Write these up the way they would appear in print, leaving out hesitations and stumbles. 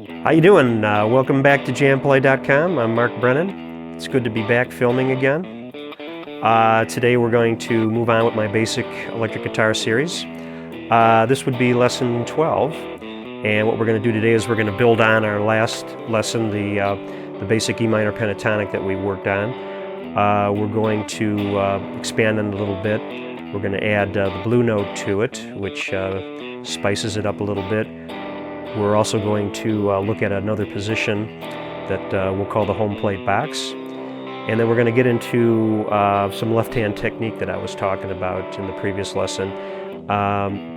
How you doing? Welcome back to JamPlay.com. I'm Mark Brennan. It's good to be back filming again. Today we're going to move on with my basic electric guitar series. This would be lesson 12, and what we're going to do today is we're going to build on our last lesson, the basic E minor pentatonic that we worked on. We're going to expand on it a little bit. We're going to add the blue note to it, which spices it up a little bit. We're also going to look at another position that we'll call the home plate box. And then we're going to get into some left-hand technique that I was talking about in the previous lesson.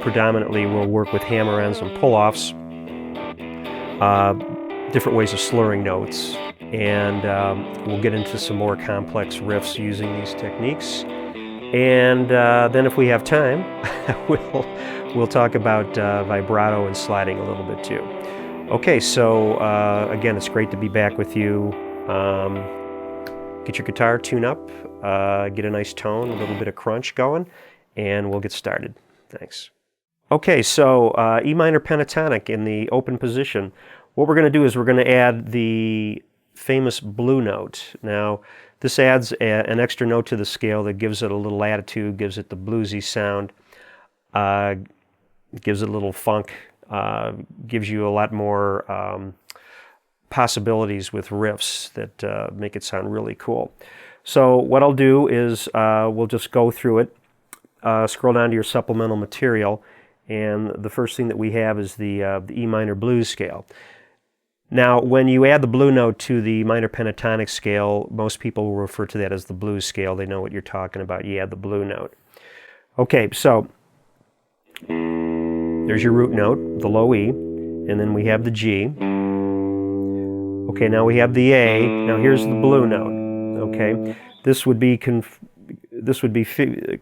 Predominantly we'll work with hammer-ons and pull-offs, different ways of slurring notes, and we'll get into some more complex riffs using these techniques. And then if we have time, we'll talk about vibrato and sliding a little bit too. Okay, so again, it's great to be back with you. Get your guitar tune up, get a nice tone, a little bit of crunch going, and we'll get started. Thanks. Okay, so E minor pentatonic in the open position. What we're going to do is we're going to add the famous blue note. Now, this adds an extra note to the scale that gives it a little attitude, gives it the bluesy sound, gives it a little funk, gives you a lot more possibilities with riffs that make it sound really cool. So what I'll do is we'll just go through it, scroll down to your supplemental material, and the first thing that we have is the E minor blues scale. Now, when you add the blue note to the minor pentatonic scale, most people will refer to that as the blues scale. They know what you're talking about. You add the blue note. Okay, so there's your root note, the low E, and then we have the G. Okay, now we have the A. Now here's the blue note. Okay, this would be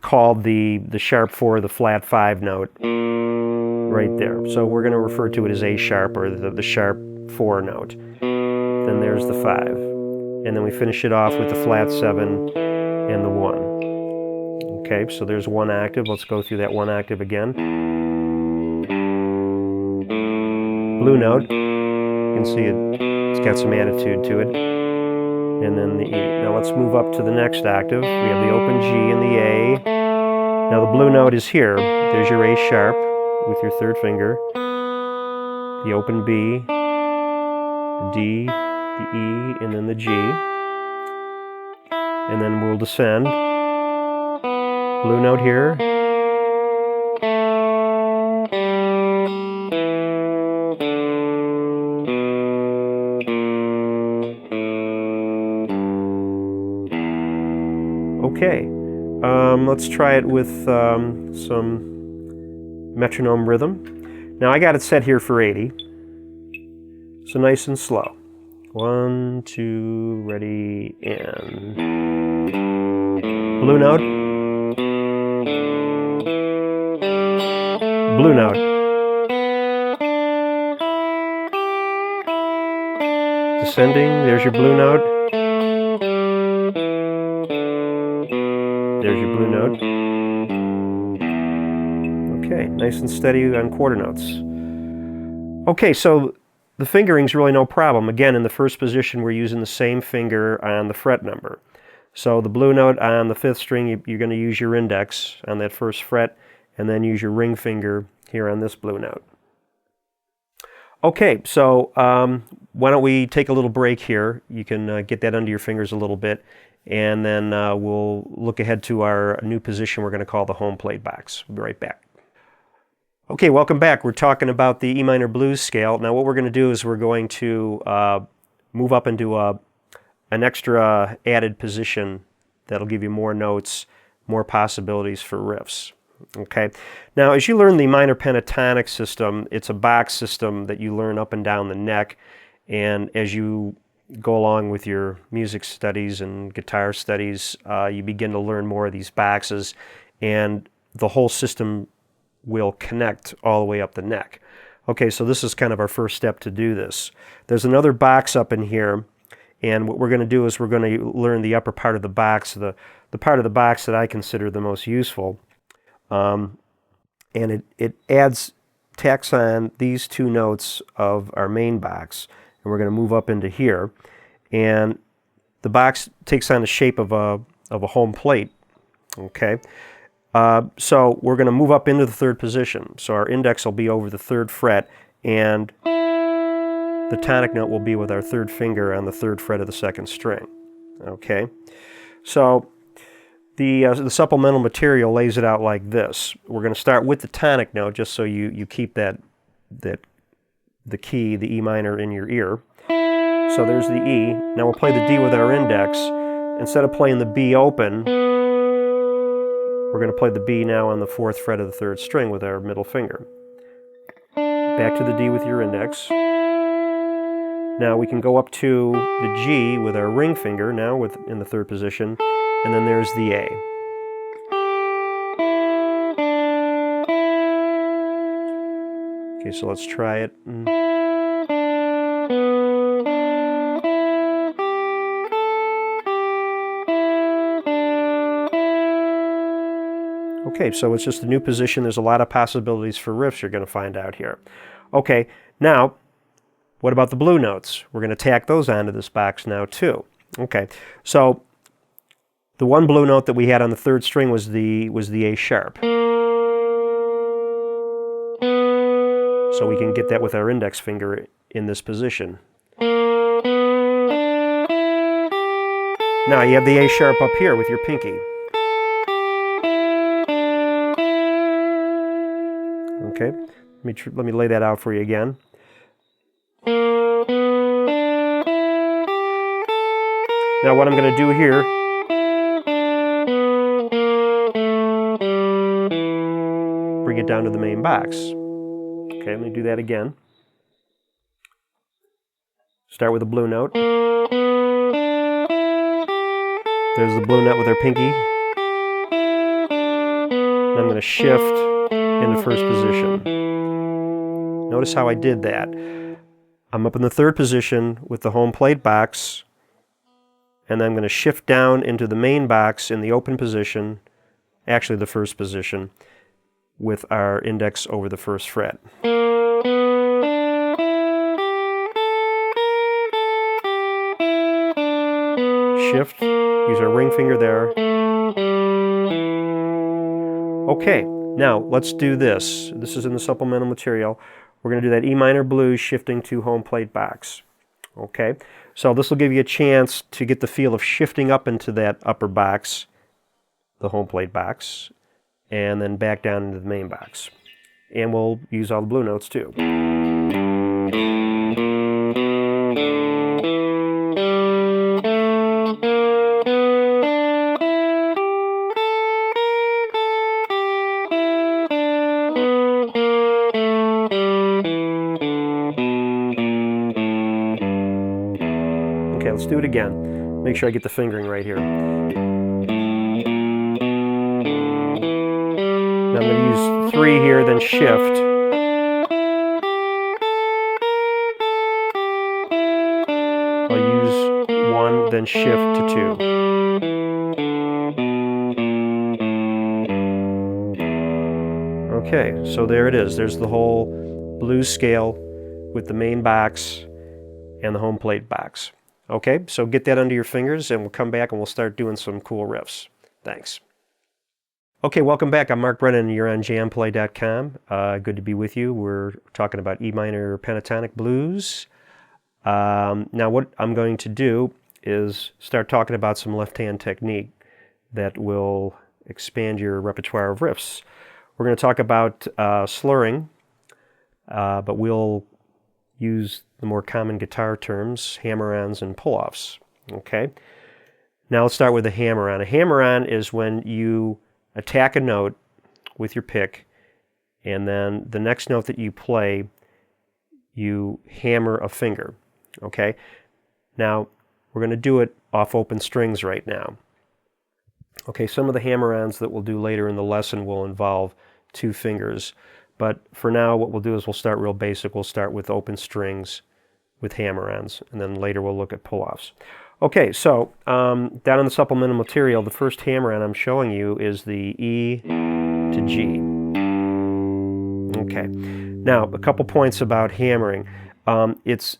called the sharp 4, the flat 5 note, right there. So we're going to refer to it as A sharp, or the sharp 4 note. Then there's the 5. And then we finish it off with the flat 7 and the 1. Okay, so there's one octave. Let's go through that one octave again. Blue note. You can see it's got some attitude to it. And then the E. Now let's move up to the next octave. We have the open G and the A. Now the blue note is here. There's your A sharp with your third finger. The open B. The D, the E, and then the G. And then we'll descend. Blue note here. Okay, let's try it with some metronome rhythm. Now I got it set here for 80. So nice and slow. 1, 2, ready, and blue note. Blue note. Descending, there's your blue note. There's your blue note. Okay, nice and steady on quarter notes. Okay, so the fingering's really no problem. Again, in the first position, we're using the same finger on the fret number. So the blue note on the 5th string, you're going to use your index on that first fret, and then use your ring finger here on this blue note. Okay, so why don't we take a little break here. You can get that under your fingers a little bit, and then we'll look ahead to our new position we're going to call the home plate box. We'll be right back. Okay, welcome back. We're talking about the E minor blues scale. Now what we're going to do is we're going to move up into an extra added position that'll give you more notes, more possibilities for riffs. Okay. Now as you learn the minor pentatonic system, it's a box system that you learn up and down the neck, and as you go along with your music studies and guitar studies, you begin to learn more of these boxes, and the whole system will connect all the way up the neck. Okay, so this is kind of our first step to do this. There's another box up in here, and what we're going to do is we're going to learn the upper part of the box, the part of the box that I consider the most useful. And it adds tacks on these two notes of our main box, and we're going to move up into here, and the box takes on the shape of a home plate. Okay, so we're going to move up into the third position. So our index will be over the third fret, and the tonic note will be with our third finger on the third fret of the second string. Okay, so the supplemental material lays it out like this. We're going to start with the tonic note, just so you keep the key, the E minor, in your ear. So there's the E. Now we'll play the D with our index. Instead of playing the B open, we're going to play the B now on the fourth fret of the third string with our middle finger. Back to the D with your index. Now we can go up to the G with our ring finger now in the third position, and then there's the A. Okay, so let's try it. Okay, so it's just a new position. There's a lot of possibilities for riffs you're going to find out here. Okay, now, what about the blue notes? We're going to tack those onto this box now too. Okay, so the one blue note that we had on the third string was the A sharp. So we can get that with our index finger in this position. Now you have the A sharp up here with your pinky. Okay, let me lay that out for you again. Now what I'm going to do here, bring it down to the main box. Okay, let me do that again. Start with the blue note. There's the blue note with our pinky. I'm going to shift in the first position. Notice how I did that. I'm up in the third position with the home plate box, and then I'm going to shift down into the main box in the open position, actually the first position, with our index over the first fret. Shift, use our ring finger there. Okay. Now, let's do this. This is in the supplemental material. We're going to do that E minor blues shifting to home plate box. Okay? So this will give you a chance to get the feel of shifting up into that upper box, the home plate box, and then back down into the main box. And we'll use all the blue notes too. Okay, let's do it again. Make sure I get the fingering right here. Now I'm going to use 3 here, then shift. I'll use 1, then shift to 2. Okay, so there it is. There's the whole blues scale with the main box and the home plate box. Okay, so get that under your fingers and we'll come back and we'll start doing some cool riffs. Thanks. Okay, welcome back. I'm Mark Brennan and you're on JamPlay.com. Good to be with you. We're talking about E minor pentatonic blues. Now what I'm going to do is start talking about some left-hand technique that will expand your repertoire of riffs. We're going to talk about slurring, but we'll use the more common guitar terms, hammer-ons and pull-offs. Okay? Now let's start with a hammer-on. A hammer-on is when you attack a note with your pick, and then the next note that you play, you hammer a finger. Okay? Now, we're going to do it off open strings right now. Okay, some of the hammer-ons that we'll do later in the lesson will involve 2 fingers. But for now, what we'll do is we'll start real basic. We'll start with open strings with hammer-ons, and then later we'll look at pull-offs. Okay, so down in the supplemental material, the first hammer-on I'm showing you is the E to G. Okay, Now, a couple points about hammering.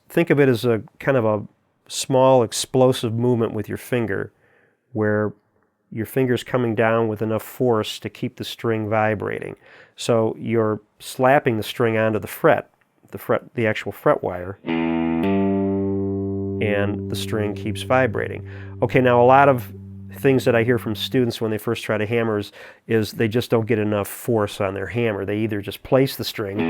Think of it as a kind of a small explosive movement with your finger, where your finger's coming down with enough force to keep the string vibrating. So you're slapping the string onto the fret, the actual fret wire, and the string keeps vibrating. Okay, now a lot of things that I hear from students when they first try to hammer is they just don't get enough force on their hammer. They either just place the string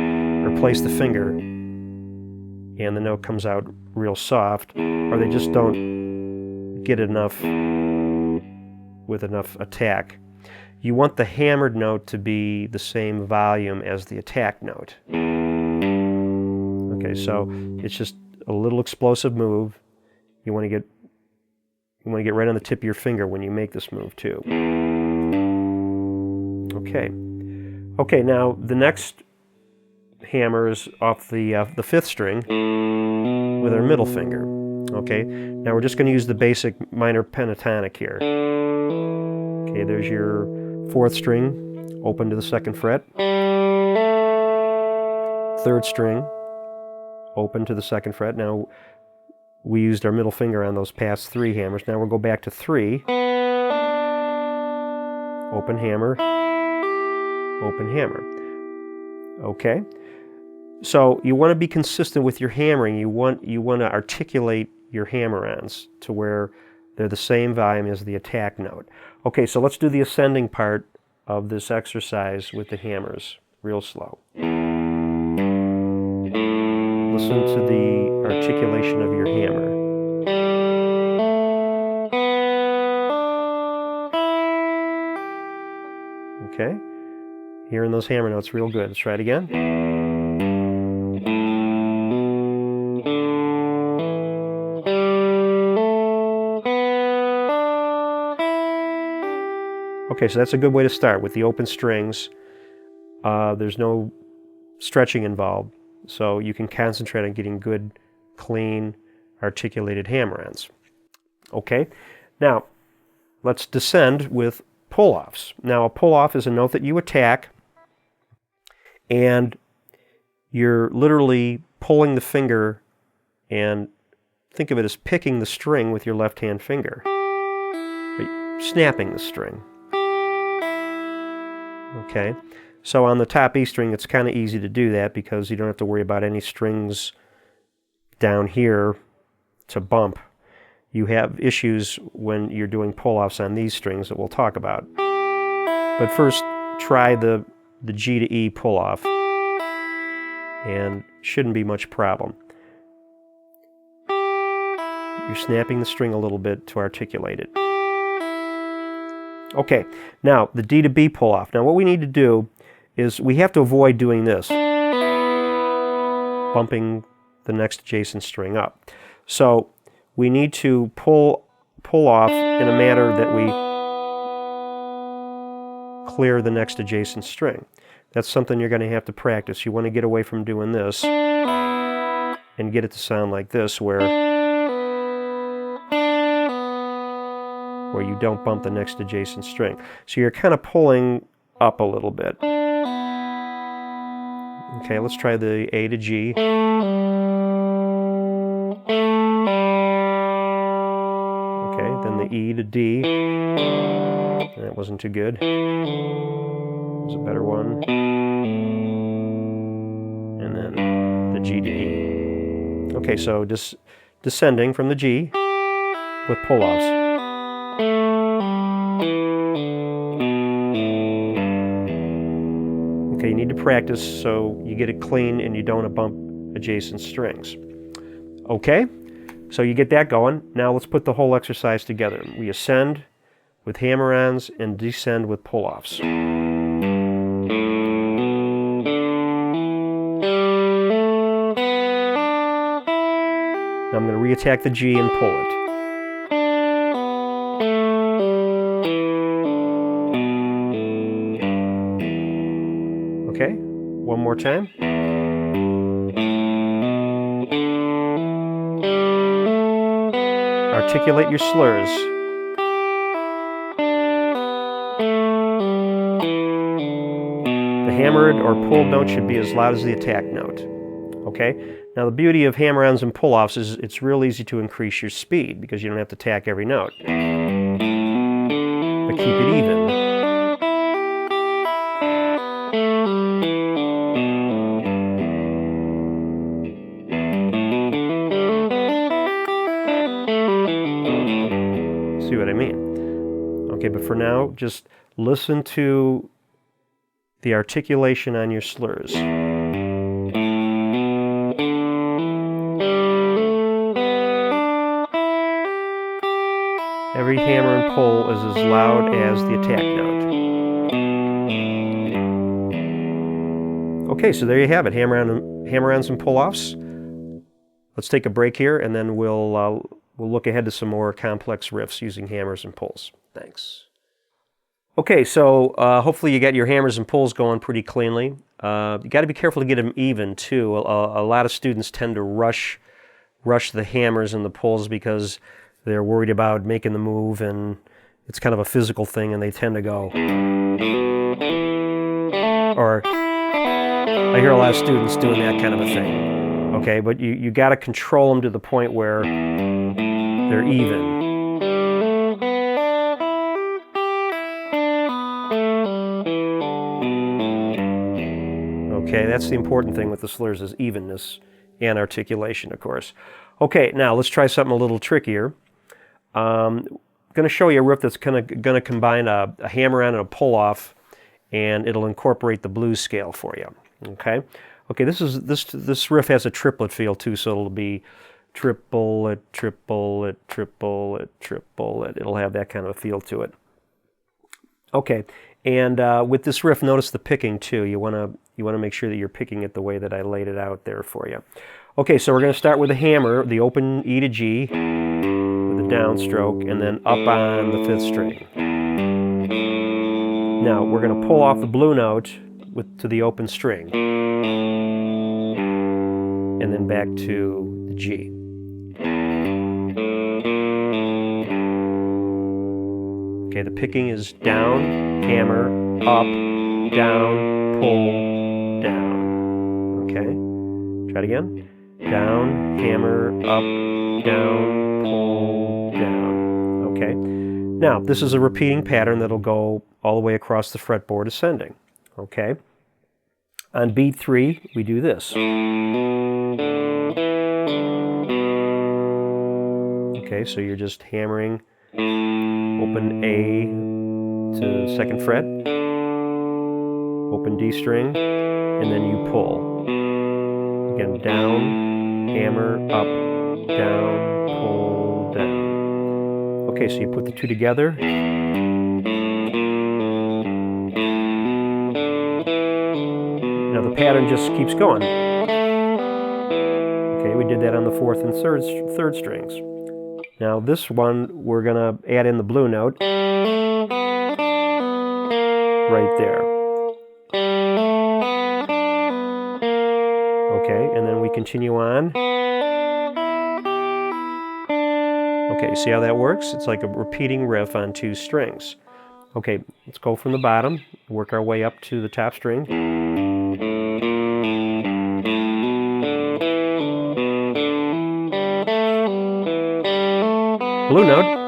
or place the finger and the note comes out real soft, or they just don't get enough with enough attack. You want the hammered note to be the same volume as the attack note. Okay, so it's just a little explosive move. You want to get right on the tip of your finger when you make this move too. Okay. Okay, now the next hammer is off the 5th string with our middle finger. Okay, now we're just going to use the basic minor pentatonic here. Okay, there's your 4th string, open to the 2nd fret. 3rd string, open to the 2nd fret. Now, we used our middle finger on those past 3 hammers. Now we'll go back to 3. Open hammer, open hammer. Okay? So you want to be consistent with your hammering. You want to articulate your hammer-ons to where they're the same volume as the attack note. Okay, so let's do the ascending part of this exercise with the hammers, real slow. Listen to the articulation of your hammer. Okay? Hearing those hammer notes real good. Let's try it again. Okay, so that's a good way to start with the open strings. There's no stretching involved, so you can concentrate on getting good, clean, articulated hammer-ons. Okay, now let's descend with pull-offs. Now, a pull-off is a note that you attack, and you're literally pulling the finger, and think of it as picking the string with your left-hand finger. Snapping the string. Okay, so on the top E string, it's kind of easy to do that because you don't have to worry about any strings down here to bump. You have issues when you're doing pull-offs on these strings that we'll talk about. But first, try the G to E pull-off, and shouldn't be much problem. You're snapping the string a little bit to articulate it. Okay, now the D to B pull-off. Now what we need to do is we have to avoid doing this, bumping the next adjacent string up. So we need to pull off in a manner that we clear the next adjacent string. That's something you're going to have to practice. You want to get away from doing this and get it to sound like this, where you don't bump the next adjacent string. So you're kind of pulling up a little bit. Okay, let's try the A to G. Okay, then the E to D. That wasn't too good. There's a better one. And then the G to E. Okay, so descending from the G with pull-offs. Okay, you need to practice so you get it clean and you don't bump adjacent strings. Okay, so you get that going. Now let's put the whole exercise together. We ascend with hammer-ons and descend with pull-offs. Now I'm going to re-attack the G and pull it. Okay, one more time. Articulate your slurs. The hammered or pulled note should be as loud as the attack note. Okay? Now the beauty of hammer-ons and pull-offs is it's real easy to increase your speed because you don't have to attack every note. But keep it even. See what I mean? Okay, but for now, just listen to the articulation on your slurs. Every hammer and pull is as loud as the attack note. Okay, so there you have it, hammer-ons and pull-offs. Let's take a break here, and then we'll look ahead to some more complex riffs using hammers and pulls. Thanks. Okay, so hopefully you got your hammers and pulls going pretty cleanly. You got to be careful to get them even too. A lot of students tend to rush the hammers and the pulls because they're worried about making the move, and it's kind of a physical thing, and they tend to go. Or I hear a lot of students doing that kind of a thing. Okay, but you got to control them to the point where they're even. Okay, that's the important thing with the slurs is evenness and articulation, of course. Okay, now let's try something a little trickier. I'm going to show you a riff that's going to combine a hammer-on and a pull-off, and it'll incorporate the blues scale for you. Okay. Okay. This riff has a triplet feel too, so it'll be triplet, triplet, triplet, triplet. It'll have that kind of a feel to it. Okay. And with this riff, notice the picking too. You want to make sure that you're picking it the way that I laid it out there for you. Okay. So we're going to start with a hammer, the open E to G. Downstroke, and then up on the 5th string. Now we're going to pull off the blue note to the open string, and then back to the G. Okay, the picking is down, hammer, up, down, pull, down. Okay, try it again. Down, hammer, up, down, pull, down. Okay. Now, this is a repeating pattern that'll go all the way across the fretboard ascending. Okay. On beat 3, we do this. Okay, so you're just hammering open A to 2nd fret, open D string, and then you pull. Again, down, hammer, up, down, pull, down. Okay, so you put the two together. Now the pattern just keeps going. Okay, we did that on the 4th and 3rd strings. Now this one, we're going to add in the blue note right there. Okay, and then we continue on. Okay, see how that works? It's like a repeating riff on 2 strings. Okay, let's go from the bottom, work our way up to the top string. Blue note.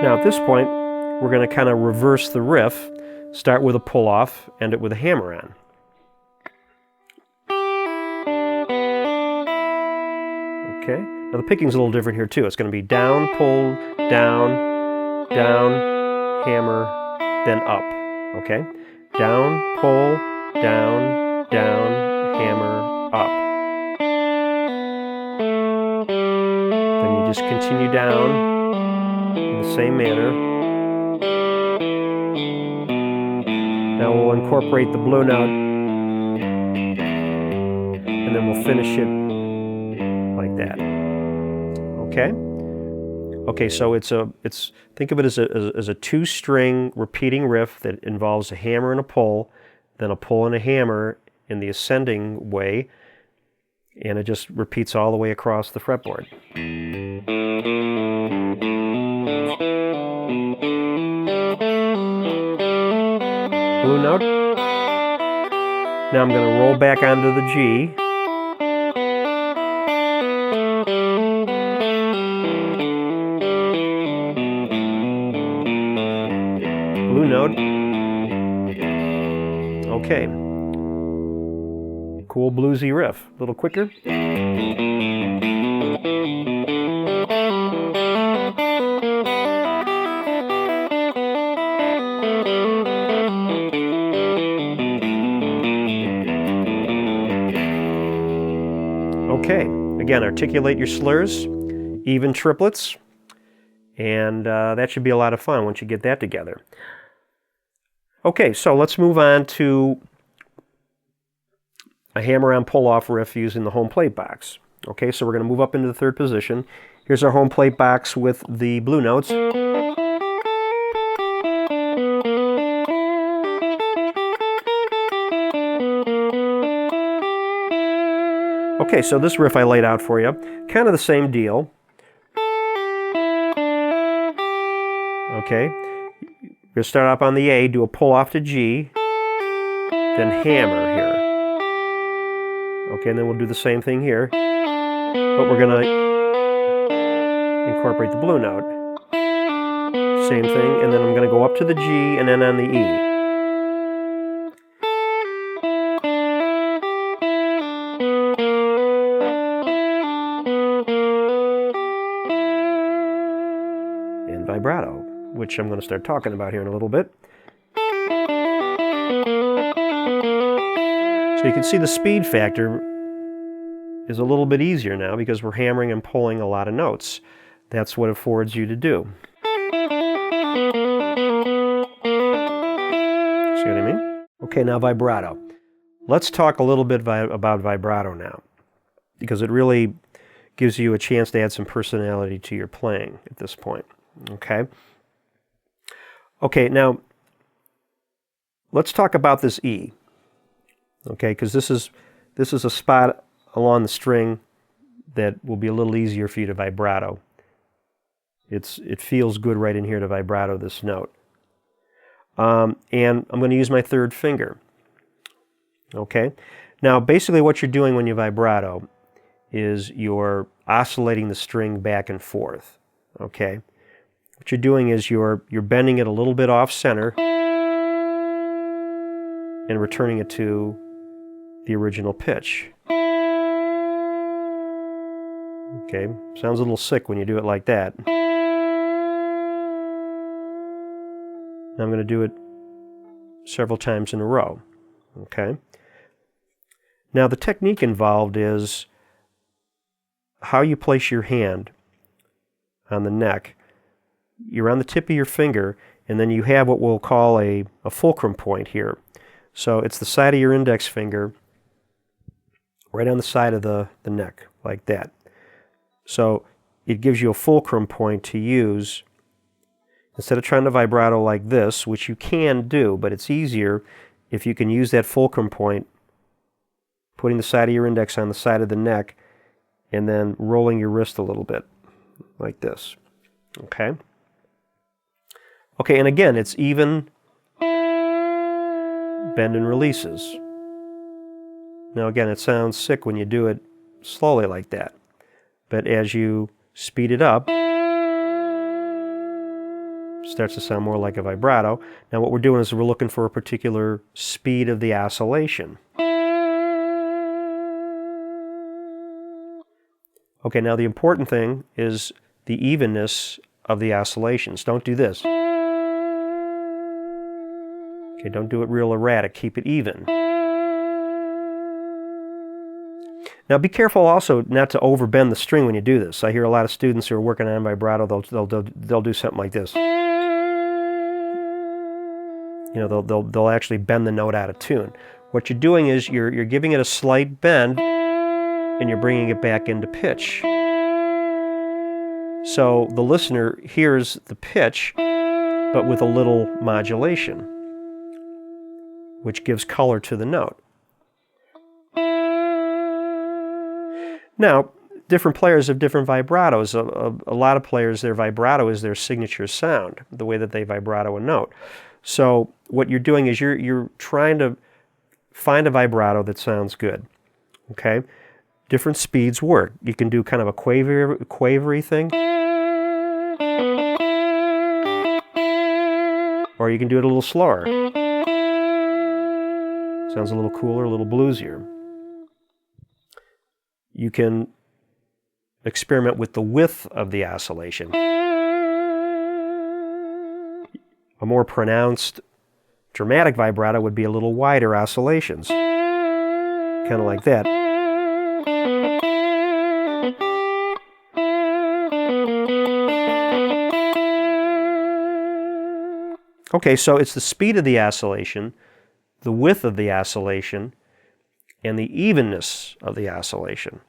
Now at this point, we're going to kind of reverse the riff, start with a pull-off, end it with a hammer-on. Okay, now the picking's a little different here too. It's going to be down, pull, down, down, hammer, then up. Okay, down, pull, down, down, hammer, up. Then you just continue down in the same manner. Now we'll incorporate the blue note, and then we'll finish it like that. Okay. Okay, so think of it as a 2-string repeating riff that involves a hammer and a pull, then a pull and a hammer in the ascending way, and it just repeats all the way across the fretboard. blue note. Now I'm going to roll back onto the G. Blue note. Okay. Cool bluesy riff. A little quicker. Okay, again, articulate your slurs, even triplets, and that should be a lot of fun once you get that together. Okay, so let's move on to a hammer-on pull-off riff using the home plate box. Okay, so we're going to move up into the third position. Here's our home plate box with the blue notes. Okay, so this riff I laid out for you, kind of the same deal. Okay, you're going to start up on the A, do a pull off to G, then hammer here. Okay, and then we'll do the same thing here, but we're going to incorporate the blue note. Same thing, and then I'm going to go up to the G and then on the E. And vibrato, which I'm going to start talking about here in a little bit. So you can see the speed factor is a little bit easier now because we're hammering and pulling a lot of notes. That's what it affords you to do. See what I mean? Okay, now vibrato. Let's talk a little bit about vibrato now, because it really gives you a chance to add some personality to your playing at this point. Okay? Okay, now let's talk about this E. Okay, because this is a spot along the string that will be a little easier for you to vibrato. It feels good right in here to vibrato this note. And I'm going to use my third finger. Okay? Now, basically what you're doing when you vibrato is you're oscillating the string back and forth. Okay? What you're doing is you're bending it a little bit off center and returning it to the original pitch. Okay? Sounds a little sick when you do it like that. Now I'm going to do it several times in a row. Okay? Now the technique involved is how you place your hand on the neck. You're on the tip of your finger, and then you have what we'll call a fulcrum point here. So it's the side of your index finger right on the side of the neck, like that. So it gives you a fulcrum point to use. Instead of trying to vibrato like this, which you can do, but it's easier if you can use that fulcrum point, putting the side of your index on the side of the neck, and then rolling your wrist a little bit, like this. Okay? Okay, and again, it's even bend and releases. Now again, it sounds sick when you do it slowly like that, but as you speed it up, starts to sound more like a vibrato. Now what we're doing is we're looking for a particular speed of the oscillation. Okay, now the important thing is the evenness of the oscillations. Don't do this. Okay, don't do it real erratic. Keep it even. Now be careful also not to overbend the string when you do this. I hear a lot of students who are working on vibrato, they'll do something like this. You know, they'll actually bend the note out of tune. What you're doing is you're giving it a slight bend and you're bringing it back into pitch. So the listener hears the pitch, but with a little modulation, which gives color to the note. Now, different players have different vibratos. A lot of players, their vibrato is their signature sound, the way that they vibrato a note. So what you're doing is you're trying to find a vibrato that sounds good. Okay? Different speeds work. You can do kind of a quavery thing, or you can do it a little slower. Sounds a little cooler, a little bluesier. You can experiment with the width of the oscillation. A more pronounced, dramatic vibrato would be a little wider oscillations, kind of like that. Okay, so it's the speed of the oscillation, the width of the oscillation, and the evenness of the oscillation.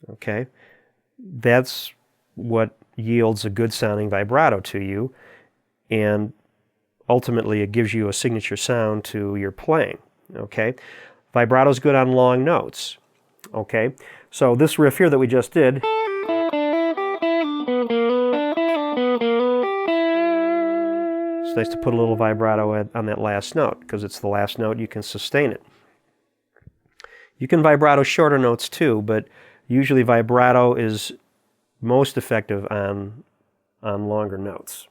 Okay? That's what yields a good sounding vibrato to you, and ultimately it gives you a signature sound to your playing. Okay? Vibrato's good on long notes. Okay? So this riff here that we just did, it's nice to put a little vibrato on that last note, because it's the last note, you can sustain it. You can vibrato shorter notes too, but usually vibrato is most effective on longer notes.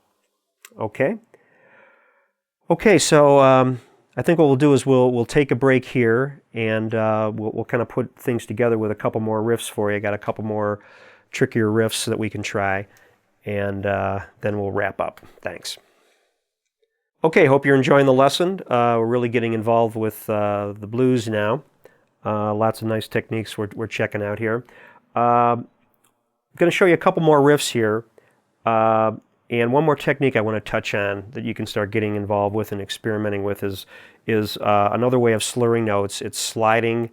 Okay? Okay, so I think what we'll do is we'll take a break here, and we'll kind of put things together with a couple more riffs for you. I got a couple more trickier riffs that we can try, and then we'll wrap up. Thanks. Okay, hope you're enjoying the lesson. We're really getting involved with the blues now. Lots of nice techniques we're checking out here. I'm going to show you a couple more riffs here, and one more technique I want to touch on that you can start getting involved with and experimenting with is another way of slurring notes. It's sliding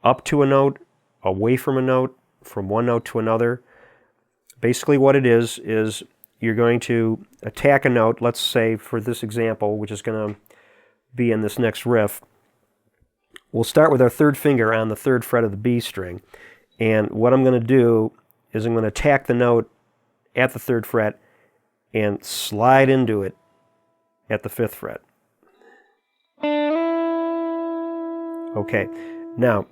up to a note, away from a note, from one note to another. Basically what it is you're going to attack a note, let's say for this example, which is going to be in this next riff. We'll start with our third finger on the third fret of the B string, and what I'm going to do is I'm going to attack the note at the third fret and slide into it at the fifth fret. Okay, now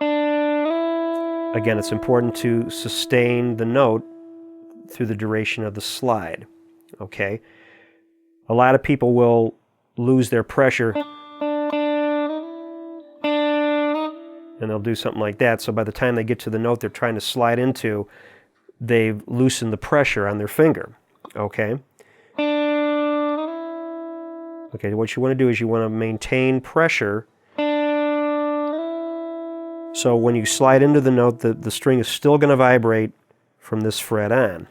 again, it's important to sustain the note through the duration of the slide. Okay, a lot of people will lose their pressure and they'll do something like that. So by the time they get to the note they're trying to slide into, they've loosened the pressure on their finger. Okay? Okay, what you want to do is you want to maintain pressure. So when you slide into the note, the string is still going to vibrate from this fret on.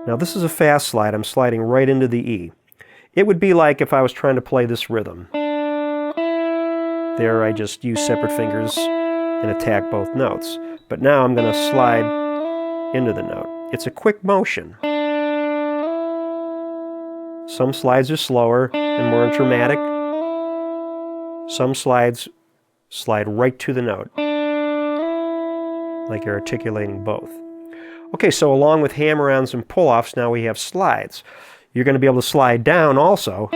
Now this is a fast slide. I'm sliding right into the E. It would be like if I was trying to play this rhythm. There I just use separate fingers and attack both notes. But now I'm going to slide into the note. It's a quick motion. Some slides are slower and more dramatic. Some slides slide right to the note, like you're articulating both. Okay, so along with hammer-ons and pull-offs, now we have slides. You're going to be able to slide down also.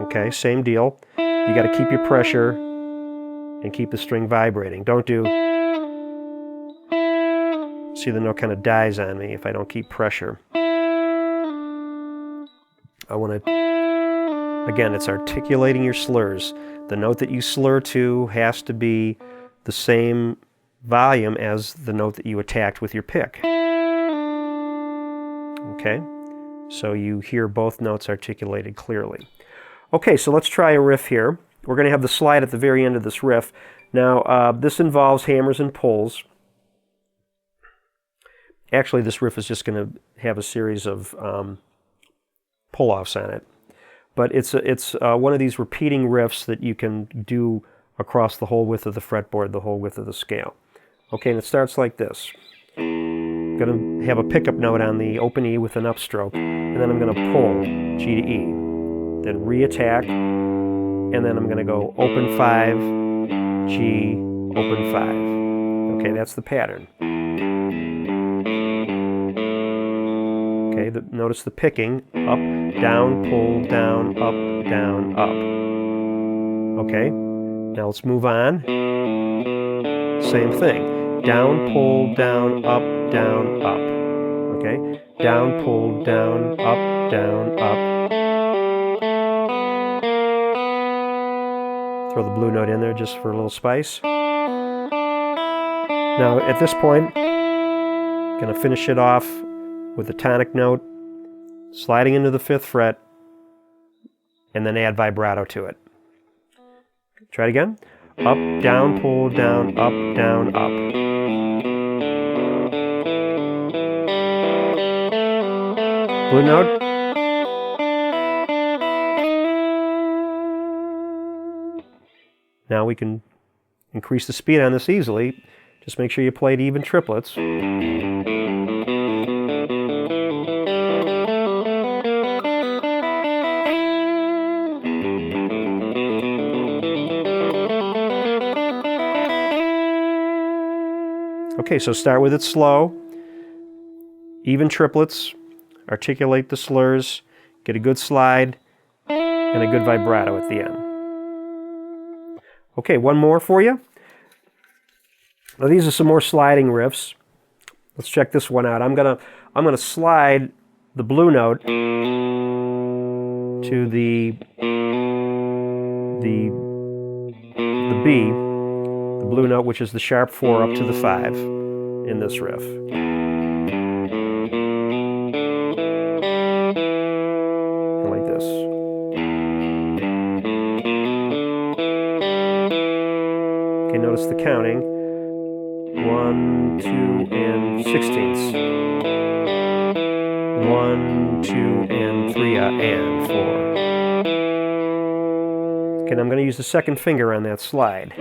Okay, same deal. You got to keep your pressure and keep the string vibrating. Don't do... See, the note kind of dies on me if I don't keep pressure. I want to... Again, it's articulating your slurs. The note that you slur to has to be the same volume as the note that you attacked with your pick. Okay? So you hear both notes articulated clearly. Okay, so let's try a riff here. We're going to have the slide at the very end of this riff. Now, this involves hammers and pulls. Actually, this riff is just going to have a series of pull-offs on it. But it's one of these repeating riffs that you can do across the whole width of the fretboard, the whole width of the scale. Okay, and it starts like this. I'm going to have a pickup note on the open E with an upstroke, and then I'm going to pull G to E. Then re-attack, and then I'm going to go open 5, G, open 5. Okay, that's the pattern. Okay, notice the picking. Up, down, pull, down, up, down, up. Okay, now let's move on. Same thing. Down, pull, down, up, down, up. Okay, down, pull, down, up, down, up. Throw the blue note in there just for a little spice. Now at this point, I'm going to finish it off with a tonic note, sliding into the 5th fret, and then add vibrato to it. Try it again. Up, down, pull, down, up, down, up. Blue note. Now we can increase the speed on this easily. Just make sure you play it even triplets. Okay, so start with it slow, even triplets, articulate the slurs, get a good slide, and a good vibrato at the end. Okay, one more for you. Now these are some more sliding riffs. Let's check this one out. I'm gonna slide the blue note to the B, the blue note, which is the sharp 4 up to the 5 in this riff. Like this. Okay, notice the counting. 1, 2, and 16ths. 1, 2, and 3, and 4. Okay, I'm going to use the 2nd finger on that slide.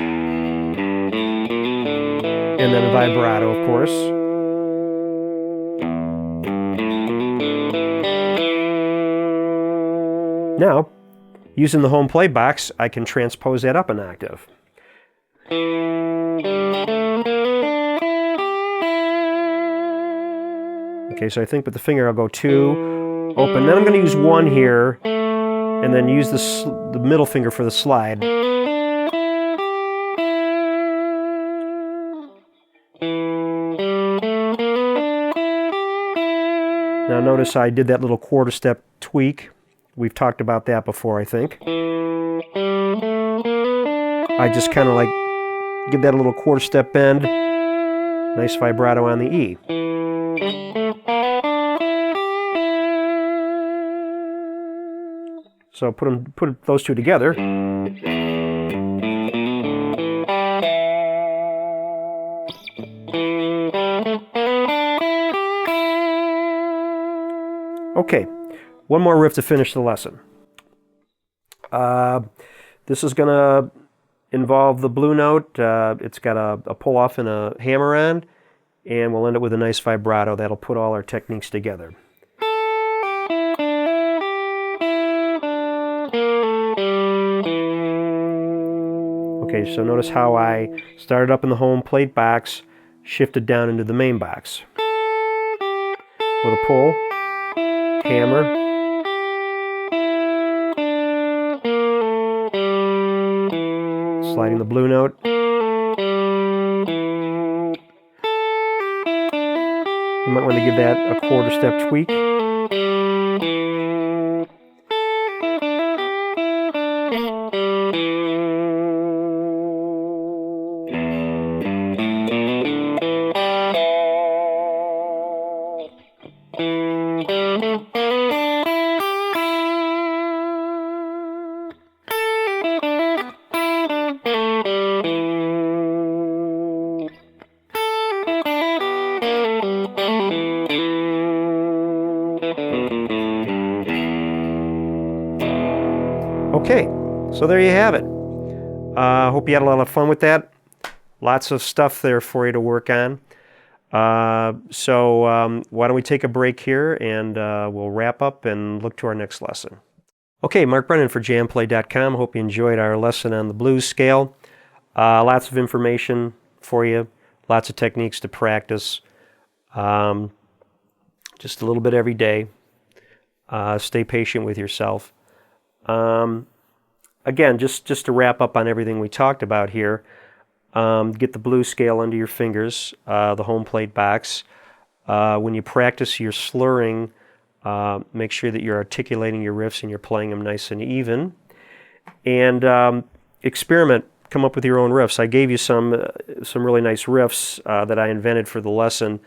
And then a vibrato, of course. Now, using the home play box, I can transpose that up an octave. Okay, so I think with the finger I'll go 2, open. Then I'm going to use 1 here, and then use the middle finger for the slide. Now notice I did that little quarter step tweak. We've talked about that before, I think. I just kind of like give that a little quarter step bend. Nice vibrato on the E. So put those two together. Okay, one more riff to finish the lesson. This is going to involve the blue note. It's got a pull-off and a hammer-on, and we'll end up with a nice vibrato that'll put all our techniques together. Okay, so notice how I started up in the home plate box, shifted down into the main box. With a pull, hammer, sliding the blue note. You might want to give that a quarter step tweak. Okay, so there you have it. Hope you had a lot of fun with that. Lots of stuff there for you to work on. So why don't we take a break here and we'll wrap up and look to our next lesson. Okay, Mark Brennan for JamPlay.com. Hope you enjoyed our lesson on the blues scale. Lots of information for you, lots of techniques to practice. just a little bit every day. Stay patient with yourself. Again, just to wrap up on everything we talked about here, get the blues scale under your fingers, the home plate box. When you practice your slurring, make sure that you're articulating your riffs and you're playing them nice and even. And experiment, come up with your own riffs. I gave you some really nice riffs that I invented for the lesson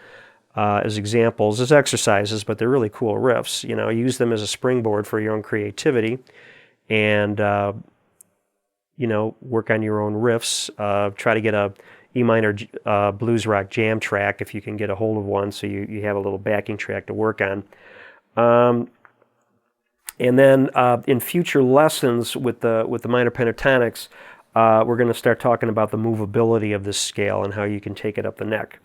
as examples, as exercises, but they're really cool riffs. You know, use them as a springboard for your own creativity, and you know, work on your own riffs. Try to get a E minor blues rock jam track if you can get a hold of one, so you have a little backing track to work on. And then in future lessons with the minor pentatonics, we're going to start talking about the movability of this scale and how you can take it up the neck.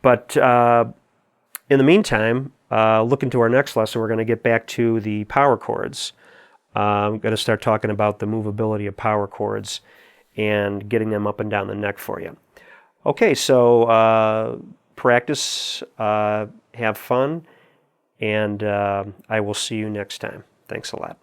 But in the meantime, look into our next lesson. We're going to get back to the power chords. I'm going to start talking about the movability of power chords and getting them up and down the neck for you. Okay, so practice, have fun, and I will see you next time. Thanks a lot.